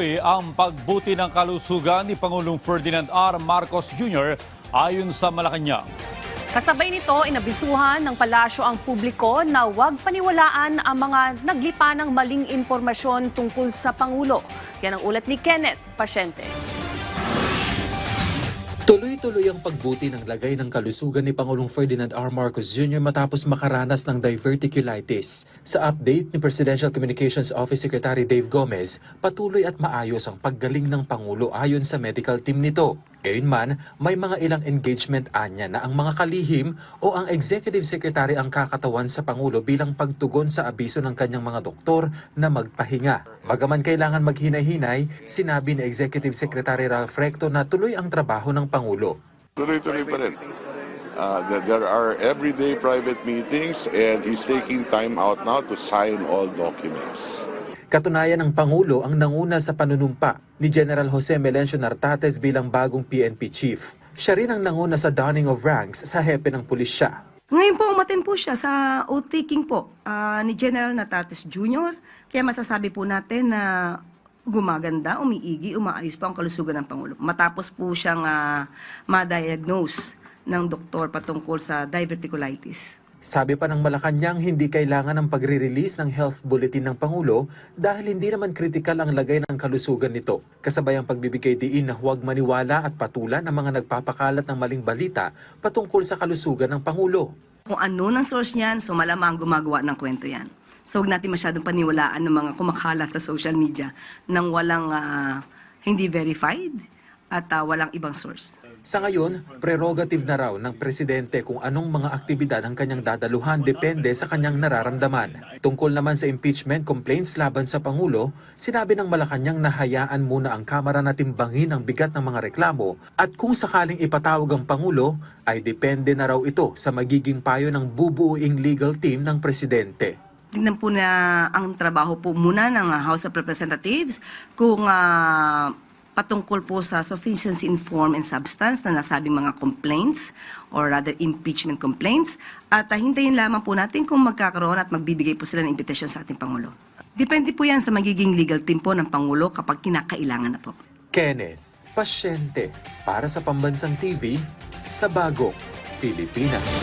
Tuloy ang pagbuti ng kalusugan ni Pangulong Ferdinand R. Marcos Jr. ayon sa Malacanang. Kasabay nito, inabisuhan ng palasyo ang publiko na huwag paniwalaan ang mga naglipa ng maling impormasyon tungkol sa Pangulo. Yan ang ulat ni Kenneth Pasyente. Tuloy-tuloy ang pagbuti ng lagay ng kalusugan ni Pangulong Ferdinand R. Marcos Jr. matapos makaranas ng diverticulitis. Sa update ni Presidential Communications Office Secretary Dave Gomez, patuloy at maayos ang paggaling ng Pangulo ayon sa medical team nito. Gayunman, may mga ilang engagement anya na ang mga kalihim o ang Executive Secretary ang kakatawan sa Pangulo bilang pagtugon sa abiso ng kanyang mga doktor na magpahinga. Bagaman kailangan maghinay-hinay, sinabi ni Executive Secretary Ralph Recto na tuloy ang trabaho ng Pangulo. Tuloy-tuloy pa rin. There are everyday private meetings and he's taking time out now to sign all documents. Katunayan ng Pangulo ang nanguna sa panunumpa ni General Jose Melencio Nartates bilang bagong PNP chief. Siya rin ang nanguna sa donning of ranks sa hepe ng pulisya. Ngayon po, umaten po siya sa oath-taking po ni General Nartates Jr. Kaya masasabi po natin na gumaganda, umiigi, umaayos po ang kalusugan ng Pangulo. Matapos po siyang ma-diagnose ng doktor patungkol sa diverticulitis. Sabi pa ng Malacanang, hindi kailangan ng pagre-release ng health bulletin ng Pangulo dahil hindi naman kritikal ang lagay ng kalusugan nito. Kasabay ang pagbibigay diin na huwag maniwala at patulan ang mga nagpapakalat ng maling balita patungkol sa kalusugan ng Pangulo. Kung ano ng source niyan, so malamang gumagawa ng kwento yan. So huwag natin masyadong paniwalaan ng mga kumakalat sa social media nang walang hindi verified at walang ibang source. Sa ngayon, prerogative na raw ng presidente kung anong mga aktibidad ang kanyang dadaluhan depende sa kanyang nararamdaman. Tungkol naman sa impeachment complaints laban sa Pangulo, sinabi ng Malacanang na hayaan muna ang Kamara na timbangin ang bigat ng mga reklamo at kung sakaling ipatawag ang Pangulo, ay depende na raw ito sa magiging payo ng bubuuing legal team ng presidente. Tingnan po na ang trabaho po muna ng House of Representatives kung patungkol po sa sufficiency in form and substance na nasabing mga complaints or rather impeachment complaints at hintayin lamang po natin kung magkakaroon at magbibigay po sila ng invitation sa ating Pangulo. Depende po yan sa magiging legal team po ng Pangulo kapag kinakailangan na po. Kenneth Pasyente para sa Pambansang TV sa Bagong Pilipinas.